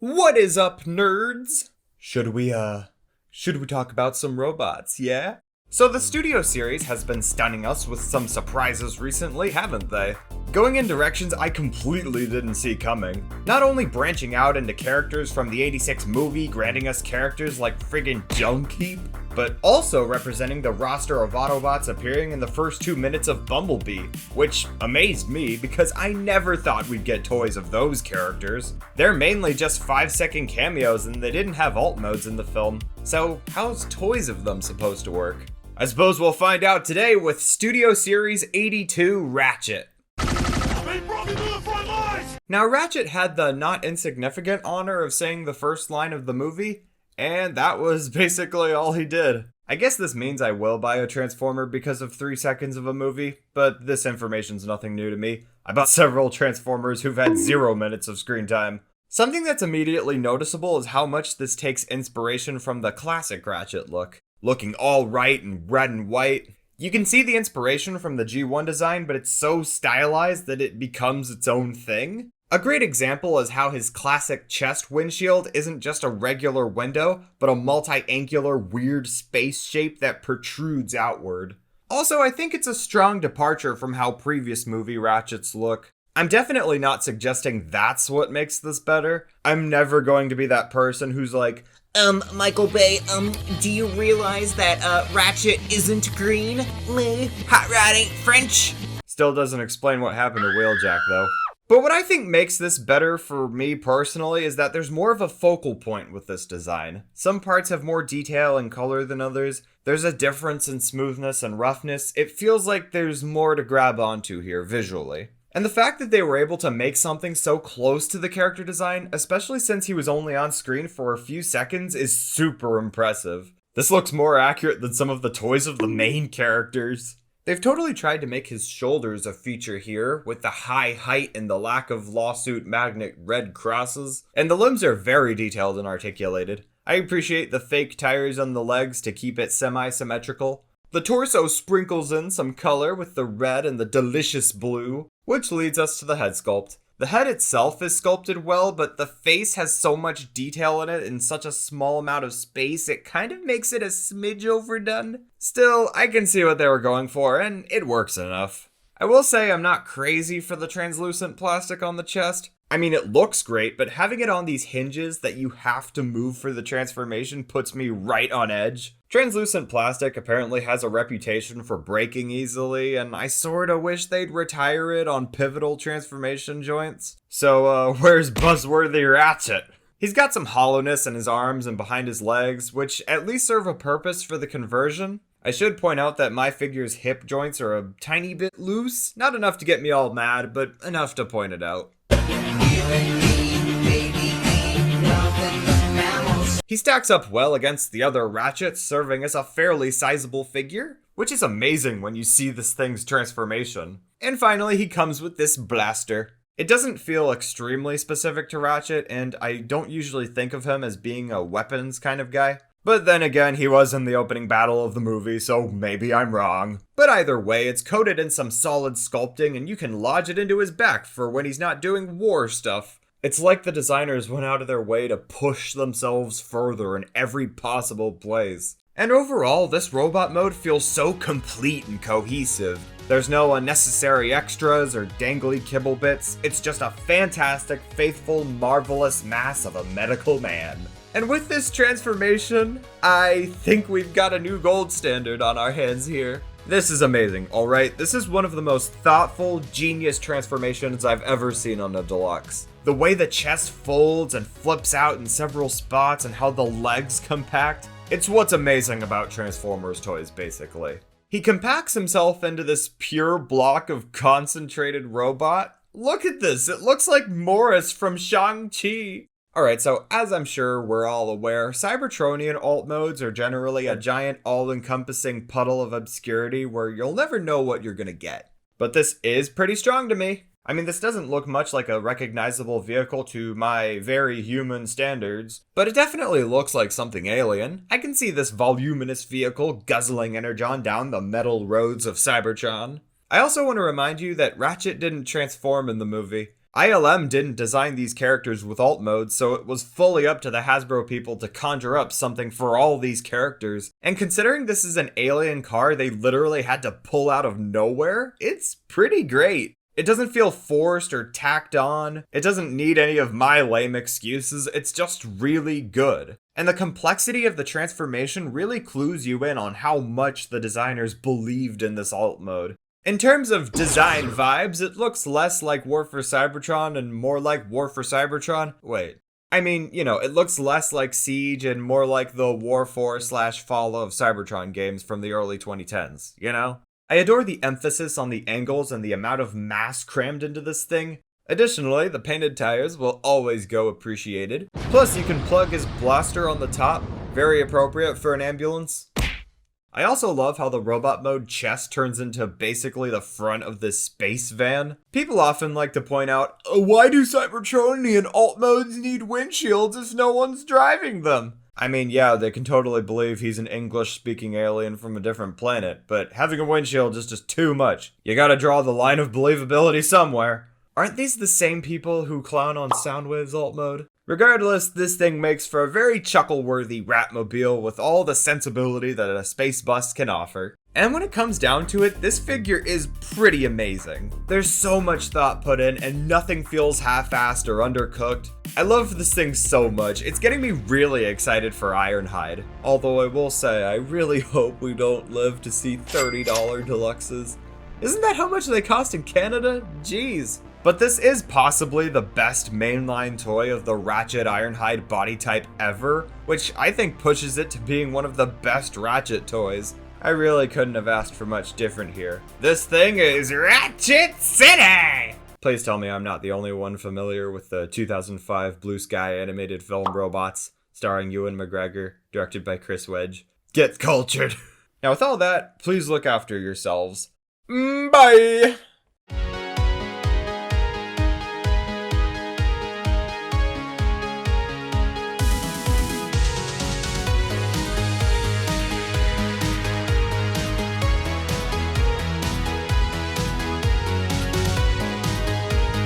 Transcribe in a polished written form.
What is up, nerds? Should we talk about some robots, yeah? So the studio series has been stunning us with some surprises recently, haven't they? Going in directions I completely didn't see coming. Not only branching out into characters from the '86 movie, granting us characters like friggin' Junk but also representing the roster of Autobots appearing in the first 2 minutes of Bumblebee, which amazed me because I never thought we'd get toys of those characters. They're mainly just 5-second cameos and they didn't have alt modes in the film, so how's toys of them supposed to work? I suppose we'll find out today with Studio Series 82 Ratchet. Now Ratchet had the not insignificant honor of saying the first line of the movie, and that was basically all he did. I guess this means I will buy a Transformer because of 3 seconds of a movie, but this information's nothing new to me. I bought several Transformers who've had 0 minutes of screen time. Something that's immediately noticeable is how much this takes inspiration from the classic Ratchet look. Looking all right in red and white. You can see the inspiration from the G1 design, but it's so stylized that it becomes its own thing. A great example is how his classic chest windshield isn't just a regular window, but a multi-angular weird space shape that protrudes outward. Also, I think it's a strong departure from how previous movie Ratchets look. I'm definitely not suggesting that's what makes this better. I'm never going to be that person who's like, Michael Bay, do you realize that, Ratchet isn't green? Hot rod ain't French? Still doesn't explain what happened to Wheeljack though. But what I think makes this better for me personally is that there's more of a focal point with this design. Some parts have more detail and color than others. There's a difference in smoothness and roughness. It feels like there's more to grab onto here visually. And the fact that they were able to make something so close to the character design, especially since he was only on screen for a few seconds, is super impressive. This looks more accurate than some of the toys of the main characters. They've totally tried to make his shoulders a feature here, with the high height and the lack of lawsuit magnet red crosses, and the limbs are very detailed and articulated. I appreciate the fake tires on the legs to keep it semi-symmetrical. The torso sprinkles in some color with the red and the delicious blue, which leads us to the head sculpt. The head itself is sculpted well, but the face has so much detail in it in such a small amount of space, it kind of makes it a smidge overdone. Still, I can see what they were going for, and it works enough. I will say I'm not crazy for the translucent plastic on the chest. I mean, it looks great, but having it on these hinges that you have to move for the transformation puts me right on edge. Translucent plastic apparently has a reputation for breaking easily, and I sorta wish they'd retire it on pivotal transformation joints. So, where's Buzzworthy Ratchet? He's got some hollowness in his arms and behind his legs, which at least serve a purpose for the conversion. I should point out that my figure's hip joints are a tiny bit loose. Not enough to get me all mad, but enough to point it out. He stacks up well against the other Ratchets, serving as a fairly sizable figure, which is amazing when you see this thing's transformation. And finally, he comes with this blaster. It doesn't feel extremely specific to Ratchet, and I don't usually think of him as being a weapons kind of guy. But then again, he was in the opening battle of the movie, so maybe I'm wrong. But either way, it's coated in some solid sculpting, and you can lodge it into his back for when he's not doing war stuff. It's like the designers went out of their way to push themselves further in every possible place. And overall, this robot mode feels so complete and cohesive. There's no unnecessary extras or dangly kibble bits. It's just a fantastic, faithful, marvelous mass of a medical man. And with this transformation, I think we've got a new gold standard on our hands here. This is amazing, alright? This is one of the most thoughtful, genius transformations I've ever seen on a Deluxe. The way the chest folds and flips out in several spots and how the legs compact, it's what's amazing about Transformers toys, basically. He compacts himself into this pure block of concentrated robot. Look at this, it looks like Morris from Shang-Chi. Alright, so as I'm sure we're all aware, Cybertronian alt modes are generally a giant all-encompassing puddle of obscurity where you'll never know what you're gonna get. But this is pretty strong to me. I mean, this doesn't look much like a recognizable vehicle to my very human standards, but it definitely looks like something alien. I can see this voluminous vehicle guzzling energon down the metal roads of Cybertron. I also want to remind you that Ratchet didn't transform in the movie. ILM didn't design these characters with alt mode, so it was fully up to the Hasbro people to conjure up something for all these characters. And considering this is an alien car they literally had to pull out of nowhere, it's pretty great. It doesn't feel forced or tacked on. It doesn't need any of my lame excuses. It's just really good. And the complexity of the transformation really clues you in on how much the designers believed in this alt mode. In terms of design vibes, it looks less like War for Cybertron and more like War for Cybertron. Wait. I mean, it looks less like Siege and more like the War for / Fall of Cybertron games from the early 2010s, I adore the emphasis on the angles and the amount of mass crammed into this thing. Additionally, the painted tires will always go appreciated. Plus, you can plug his blaster on the top, very appropriate for an ambulance. I also love how the robot mode chest turns into basically the front of this space van. People often like to point out, why do Cybertronian alt modes need windshields if no one's driving them? I mean, yeah, they can totally believe he's an English-speaking alien from a different planet, but having a windshield is just too much. You gotta draw the line of believability somewhere. Aren't these the same people who clown on Soundwave's alt mode? Regardless, this thing makes for a very chuckle-worthy Ratmobile with all the sensibility that a space bus can offer. And when it comes down to it, this figure is pretty amazing. There's so much thought put in and nothing feels half-assed or undercooked. I love this thing so much, it's getting me really excited for Ironhide. Although I will say, I really hope we don't live to see $30 deluxes. Isn't that how much they cost in Canada? Jeez. But this is possibly the best mainline toy of the Ratchet Ironhide body type ever, which I think pushes it to being one of the best Ratchet toys. I really couldn't have asked for much different here. This thing is Ratchet City! Please tell me I'm not the only one familiar with the 2005 Blue Sky animated film Robots, starring Ewan McGregor, directed by Chris Wedge. Get cultured! Now with all that, please look after yourselves. Bye!